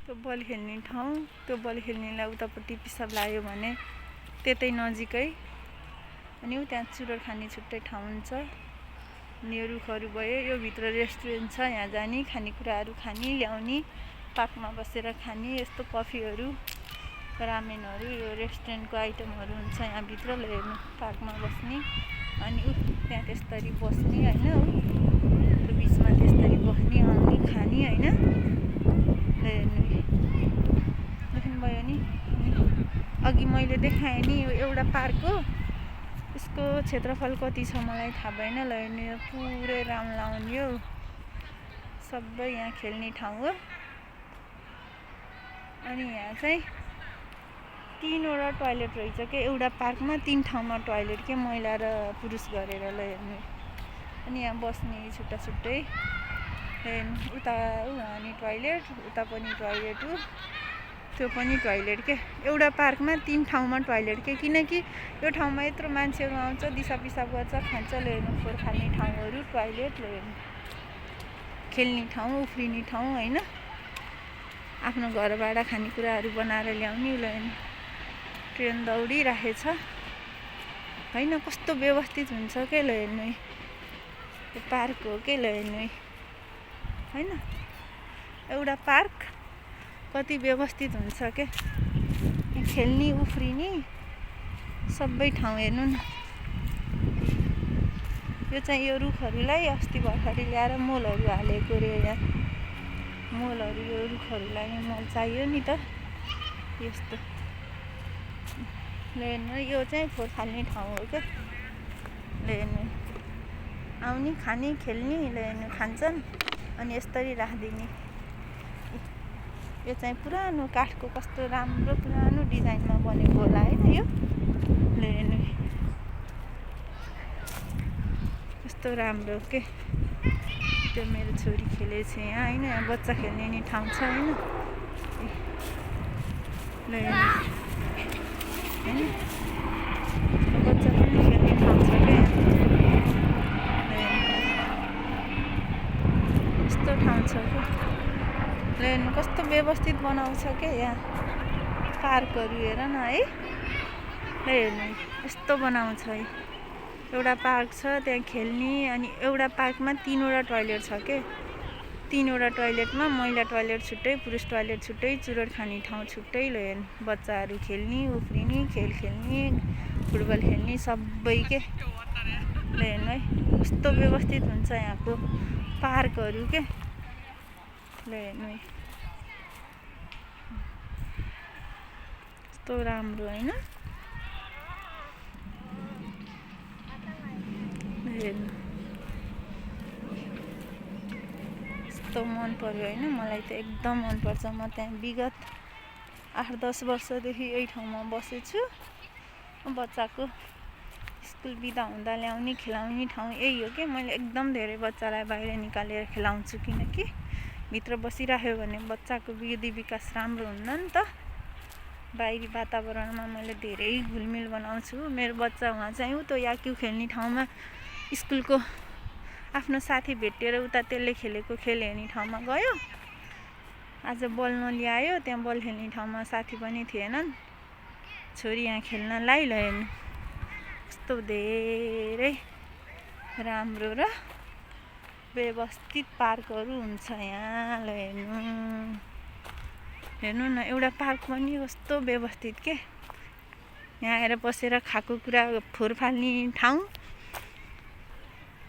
त्यो बल खेल्ने ठाउँ, त्यो बल खेल्नेलाई उतापट्टि पिसाब लाग्यो भने त्यतै नजिकै। अनि त्यहाँ चुरोट खाने छुट्टै ठाउँ हुन्छ। अनि यो रुखहरू भयो, यो भित्र रेस्टुरेन्ट छ, यहाँ जाने खानेकुराहरू खाने ल्याउने, पार्कमा बसेर खाने यस्तो कफीहरू रामेनहरू यो रेस्टुरेन्टको आइटमहरू हुन्छ यहाँभित्र। ल हेर्नु पार्कमा बस्ने अनि त्यहाँ त्यसरी बस्ने होइन, त्यो बिचमा त्यसरी बस्ने आउने खाने होइन। ल हेर्नु देख्नुभयो नि, अघि मैले देखाएँ नि यो एउटा पार्क हो, यसको क्षेत्रफल कति छ मलाई थाहा भएन। ल हेर्नु यो पुरै राम लाउने हो, सबै यहाँ खेल्ने ठाउँ हो। अनि यहाँ चाहिँ 3वटा टोयलेट रहेछ के एउटा पार्कमा, 3 ठाउँमा टोयलेट के महिला र पुरुष गरेर। ल हेर्नु अनि यहाँ बस्ने छुट्टा छुट्टै हेर्नु, उता अनि टोयलेट, उता पनि टोयलेट हो, त्यो पनि टोयलेट के एउटा पार्कमा 3 ठाउँमा टोयलेट के, किनकि यो ठाउँमा यत्रो मान्छेहरू आउँछ, दिसा पिसाब गर्छ, खान्छ। ल हेर्नु फोहोर फाल्ने ठाउँहरू टोयलेट। ल हेर्नु खेल्ने ठाउँ, उफ्रिने ठाउँ होइन, आफ्नो घरबाट खानेकुराहरू बनाएर ल्याउने। ल हेर्नु ट्रेन दौडिरहेछ होइन, कस्तो व्यवस्थित हुन्छ के। ल हेर्नु यो पार्क हो के। ल हेर्नु होइन एउटा पार्क कति व्यवस्थित हुन्छ के, खेल्ने उफ्रिने सबै ठाउँ हेर्नु न। यो चाहिँ यो रुखहरूलाई अस्ति भर्खरै ल्याएर मलहरू हालेको रे, यहाँ मलहरू यो रुखहरूलाई मल चाहियो नि त यस्तो। ल हेर्नु यो चाहिँ फोहोर फाल्ने ठाउँ हो क्या। ल हेर्नु आउने खाने खेल्ने। ल हेर्नु खान्छन् अनि यसरी राखिदिने। यो चाहिँ पुरानो काठको कस्तो राम्रो पुरानो डिजाइनमा बनेको होला होइन यो। ल हेर्नु कस्तो राम्रो के, त्यो मेरो छोरी खेलेछ यहाँ होइन, यहाँ बच्चा खेल्ने नि ठाउँ छ होइन। ल हेर्नु होइन बच्चा पनि खेल्ने ठाउँ छ क्या यस्तो ठाउँ छ क्या। ल हेर्नु कस्तो व्यवस्थित बनाउँछ क्या यहाँ पार्कहरू, हेर न है। ल हेर्नु यस्तो बनाउँछ है, एउटा पार्क छ त्यहाँ खेल्ने, अनि एउटा पार्कमा 3वटा टोयलेट छ के, 3वटा टोयलेटमा महिला टोयलेट छुट्टै, पुरुष टोयलेट छुट्टै, चुरोट खाने ठाउँ छुट्टै। ल हेर्नु बच्चाहरू खेल्ने उफ्रिने, खेल खेल्ने, फुटबल खेल्ने सबै के। ल हेर्नु है कस्तो व्यवस्थित हुन्छ यहाँको पार्कहरू के। ल हेर्नु है कस्तो राम्रो होइन। हेर्नु यस्तो मन पर्यो होइन, मलाई त एकदम मनपर्छ। म त्यहाँ विगत 8-10 वर्षदेखि यही ठाउँमा बसेछु। बच्चाको स्कुल बिदा हुँदा ल्याउने खेलाउने ठाउँ यही हो कि। मैले एकदम धेरै बच्चालाई बाहिर निकालेर खेलाउँछु, किनकि भित्र बसिराख्यो भने बच्चाको बुद्धि विकास राम्रो हुन्न नि त। बाहिरी वातावरणमा मैले धेरै घुलमिल बनाउँछु। मेरो बच्चा उहाँ चाहिँ ऊ त्यो याक्यु खेल्ने ठाउँमा स्कुलको आफ्नो साथी भेटेर उता त्यसले खेलेको खेल हेर्ने ठाउँमा गयो। आज बल नल्यायो, त्यहाँ बल खेल्ने ठाउँमा साथी पनि थिएनन्, छोरी यहाँ खेल्नलाई। ल हेर्नु कस्तो धेरै राम्रो र व्यवस्थित पार्कहरू हुन्छ यहाँ। ल हेर्नु हेर्नु न एउटा पार्क पनि कस्तो व्यवस्थित के, यहाँ आएर बसेर खाएको कुरा फोहोर फाल्ने ठाउँ,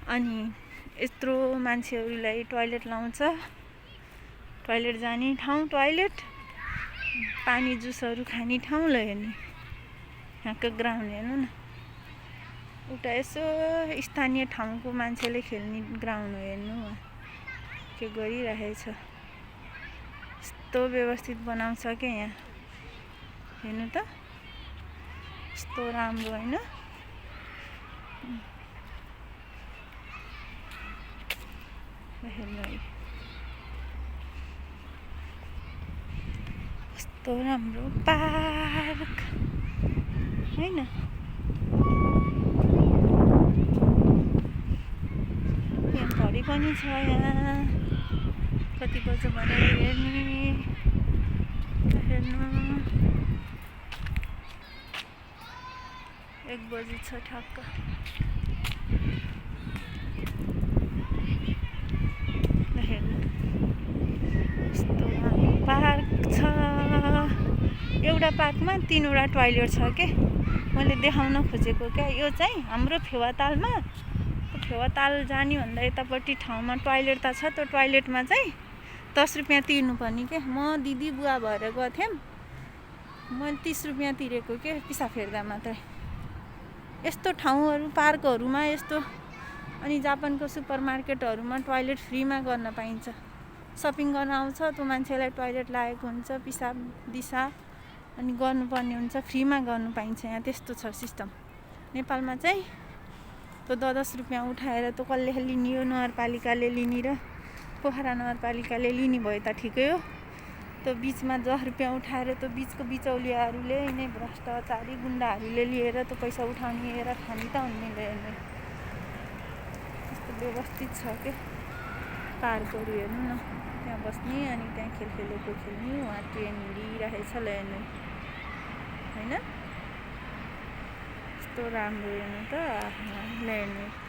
अनि यत्रो मान्छेहरूलाई टोयलेट लाउँछ, टोयलेट जाने ठाउँ टोयलेट, पानी जुसहरू खाने ठाउँ। ल हेर्नु यहाँको ग्राउन्ड हेर्नु न, एउटा यसो स्थानीय ठाउँको मान्छेले खेल्ने ग्राउन्ड हो। हेर्नु के गरिरहेछ, यस्तो व्यवस्थित बनाउँछ क्या यहाँ। हेर्नु त यस्तो राम्रो होइन। हेर्नु है कस्तो राम्रो पार्क होइन। यहाँ घडी पनि छ, यहाँ कति बज्यो भनेर हेर्ने। बजी छ ठ्याक्क। पार्क छ, एउटा पार्कमा 3वटा टोयलेट छ के। मैले देखाउन खोजेको क्या, यो चाहिँ हाम्रो फेवातालमा, फेवाताल जाने भन्दा यतापट्टि ठाउँमा टोयलेट त छ, त्यो टोयलेटमा चाहिँ 10 रुपियाँ तिर्नुपर्ने के। म दिदी बुवा भएर गएको थिएँ, मैले 30 रुपियाँ तिरेको के पिसाब फेर्दा मात्रै। यस्तो ठाउँहरू पार्कहरूमा यस्तो, अनि जापानको सुपरमार्केटहरूमा टोयलेट फ्रीमा गर्न पाइन्छ। सपिङ गर्न आउँछ त्यो मान्छेलाई टोयलेट लागेको हुन्छ, पिसाब दिसा, अनि गर्नुपर्ने हुन्छ, फ्रीमा गर्नु पाइन्छ। यहाँ त्यस्तो छ सिस्टम। नेपालमा चाहिँ त्यो 10 रुपियाँ उठाएर त्यो कसले लिने हो, नगरपालिकाले लिने र पोखरा नगरपालिकाले लिने भए त ठिकै हो। त्यो बिचमा 10 रुपियाँ उठाएर त्यो बिचको बिचौलियाहरूले, यिनै भ्रष्टाचारी गुन्डाहरूले लिएर त्यो पैसा उठाउने र खाने त हुने। त्यस्तो व्यवस्थित छ के पार्कहरू। हेर्नु न, त्यहाँ बस्ने अनि त्यहाँ खेलेको खेल्ने। उहाँ ट्रेन हिँडिरहेछ ल्याउनु होइन, यस्तो राम्रो हेर्नु त ल्याउनु।